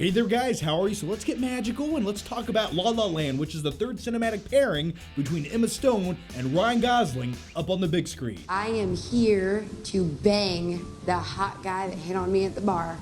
Hey there guys, how are you? So let's get magical and let's talk about La La Land, which is the third cinematic pairing between Emma Stone and Ryan Gosling up on the big screen. I am here to bang the hot guy that hit on me at the bar.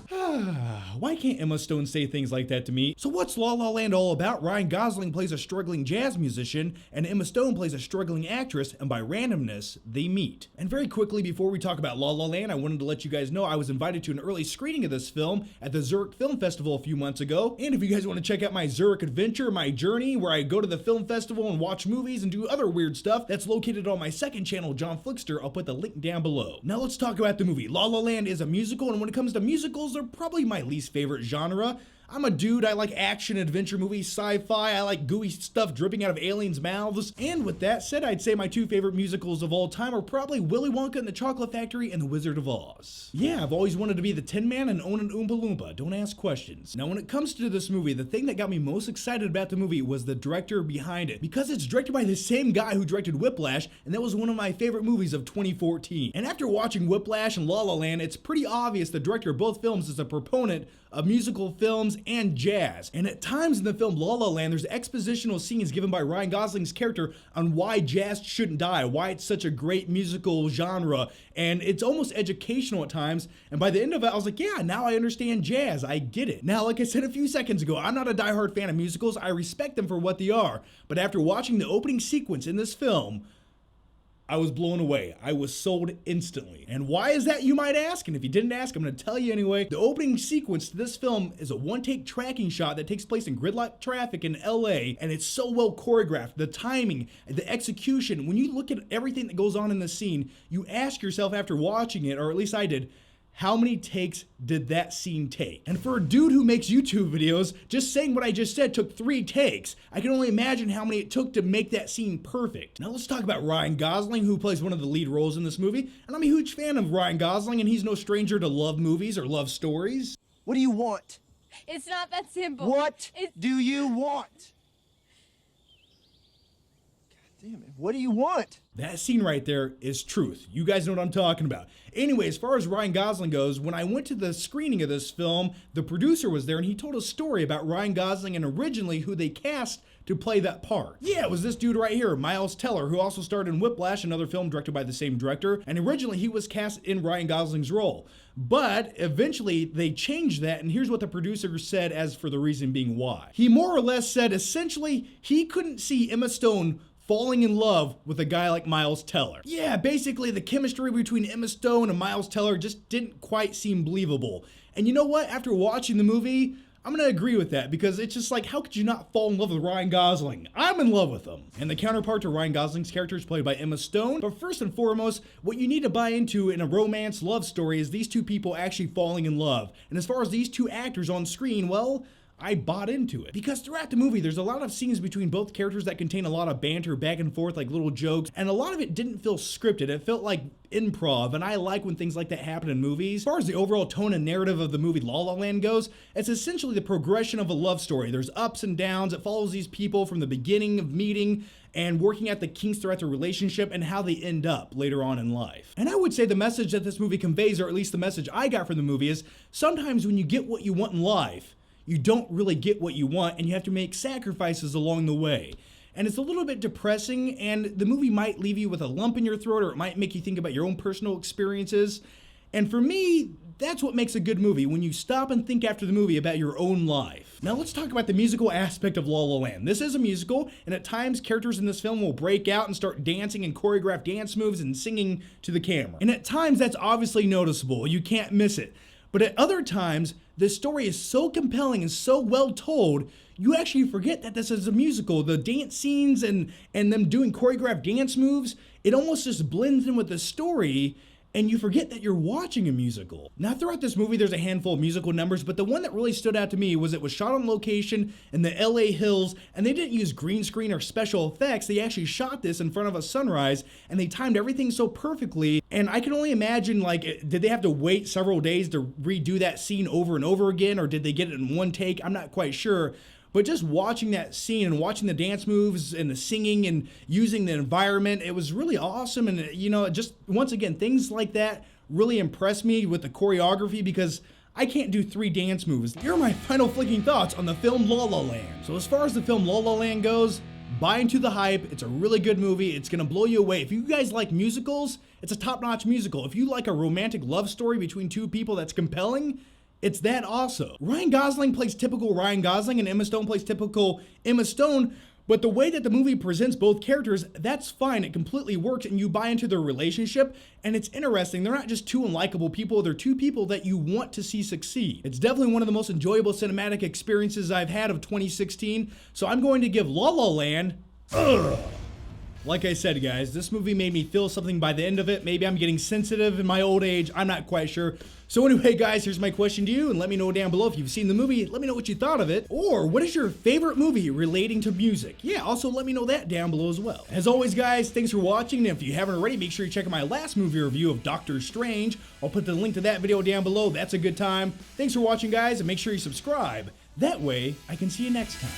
Why can't Emma Stone say things like that to me? So what's La La Land all about? Ryan Gosling plays a struggling jazz musician and Emma Stone plays a struggling actress, and by randomness, they meet. And very quickly before we talk about La La Land, I wanted to let you guys know I was invited to an early screening of this film at the Zurich Film Festival a few months ago. And if you guys want to check out my Zurich adventure, my journey where I go to the film festival and watch movies and do other weird stuff, that's located on my second channel, John Flickster. I'll put the link down below. Now let's talk about the movie. La La Land is a musical, and when it comes to musicals, they're probably my least favorite genre. I'm a dude, I like action, adventure movies, sci-fi, I like gooey stuff dripping out of aliens' mouths. And with that said, I'd say my two favorite musicals of all time are probably Willy Wonka and the Chocolate Factory and The Wizard of Oz. Yeah, I've always wanted to be the Tin Man and own an Oompa Loompa, don't ask questions. Now when it comes to this movie, the thing that got me most excited about the movie was the director behind it, because it's directed by the same guy who directed Whiplash, and that was one of my favorite movies of 2014. And after watching Whiplash and La La Land, it's pretty obvious the director of both films is a proponent of musical films and jazz. And at times in the film La La Land, there's expositional scenes given by Ryan Gosling's character on why jazz shouldn't die, why it's such a great musical genre, and it's almost educational at times. And by the end of it, I was like, yeah, now I understand jazz, I get it. Now, like I said a few seconds ago, I'm not a diehard fan of musicals, I respect them for what they are, but after watching the opening sequence in this film, I was blown away. I was sold instantly. And why is that, you might ask? And if you didn't ask, I'm going to tell you anyway. The opening sequence to this film is a one-take tracking shot that takes place in gridlock traffic in LA, and it's so well choreographed. The timing, the execution, when you look at everything that goes on in the scene, you ask yourself after watching it, or at least I did, how many takes did that scene take? And for a dude who makes YouTube videos, just saying what I just said took 3 takes. I can only imagine how many it took to make that scene perfect. Now let's talk about Ryan Gosling, who plays one of the lead roles in this movie. And I'm a huge fan of Ryan Gosling, and he's no stranger to love movies or love stories. What do you want? It's not that simple. What do you want? God damn it. What do you want? That scene right there is truth. You guys know what I'm talking about. Anyway, as far as Ryan Gosling goes, when I went to the screening of this film, the producer was there and he told a story about Ryan Gosling and originally who they cast to play that part. Yeah, it was this dude right here, Miles Teller, who also starred in Whiplash, another film directed by the same director, and originally he was cast in Ryan Gosling's role. But eventually they changed that, and here's what the producer said as for the reason being why. He more or less said essentially he couldn't see Emma Stone falling in love with a guy like Miles Teller. Yeah, basically the chemistry between Emma Stone and Miles Teller just didn't quite seem believable. And you know what? After watching the movie, I'm gonna agree with that, because it's just like, how could you not fall in love with Ryan Gosling? I'm in love with him. And the counterpart to Ryan Gosling's character is played by Emma Stone. But first and foremost, what you need to buy into in a romance love story is these two people actually falling in love. And as far as these two actors on screen, well, I bought into it. Because throughout the movie, there's a lot of scenes between both characters that contain a lot of banter back and forth, like little jokes, and a lot of it didn't feel scripted. It felt like improv, and I like when things like that happen in movies. As far as the overall tone and narrative of the movie La La Land goes, it's essentially the progression of a love story. There's ups and downs. It follows these people from the beginning of meeting and working at the kinks throughout the relationship and how they end up later on in life. And I would say the message that this movie conveys, or at least the message I got from the movie, is sometimes when you get what you want in life, you don't really get what you want, and you have to make sacrifices along the way. And it's a little bit depressing, and the movie might leave you with a lump in your throat, or it might make you think about your own personal experiences. And for me, that's what makes a good movie, when you stop and think after the movie about your own life. Now let's talk about the musical aspect of La La Land. This is a musical, and at times characters in this film will break out and start dancing and choreograph dance moves and singing to the camera. And at times that's obviously noticeable, you can't miss it. But at other times, the story is so compelling and so well told, you actually forget that this is a musical. The dance scenes and them doing choreographed dance moves, it almost just blends in with the story, and you forget that you're watching a musical. Now throughout this movie there's a handful of musical numbers, but the one that really stood out to me was it was shot on location in the LA hills, and they didn't use green screen or special effects. They actually shot this in front of a sunrise, and they timed everything so perfectly. And I can only imagine, like, did they have to wait several days to redo that scene over and over again, or did they get it in one take? I'm not quite sure. But just watching that scene and watching the dance moves and the singing and using the environment, it was really awesome. And, you know, just once again, things like that really impressed me with the choreography, because I can't do 3 dance moves. Here are my final flicking thoughts on the film La La Land. So as far as the film La La Land goes, buy into the hype. It's a really good movie. It's gonna blow you away. If you guys like musicals, it's a top-notch musical. If you like a romantic love story between 2 people that's compelling, it's that also. Ryan Gosling plays typical Ryan Gosling and Emma Stone plays typical Emma Stone, but the way that the movie presents both characters, that's fine. It completely works and you buy into their relationship, and it's interesting. They're not just 2 unlikable people, they're 2 people that you want to see succeed. It's definitely one of the most enjoyable cinematic experiences I've had of 2016, so I'm going to give La La Land, ugh. Like I said, guys, this movie made me feel something by the end of it. Maybe I'm getting sensitive in my old age. I'm not quite sure. So anyway, guys, here's my question to you, and let me know down below if you've seen the movie. Let me know what you thought of it. Or what is your favorite movie relating to music? Yeah, also let me know that down below as well. As always, guys, thanks for watching. And if you haven't already, make sure you check out my last movie review of Doctor Strange. I'll put the link to that video down below. That's a good time. Thanks for watching, guys, and make sure you subscribe. That way, I can see you next time.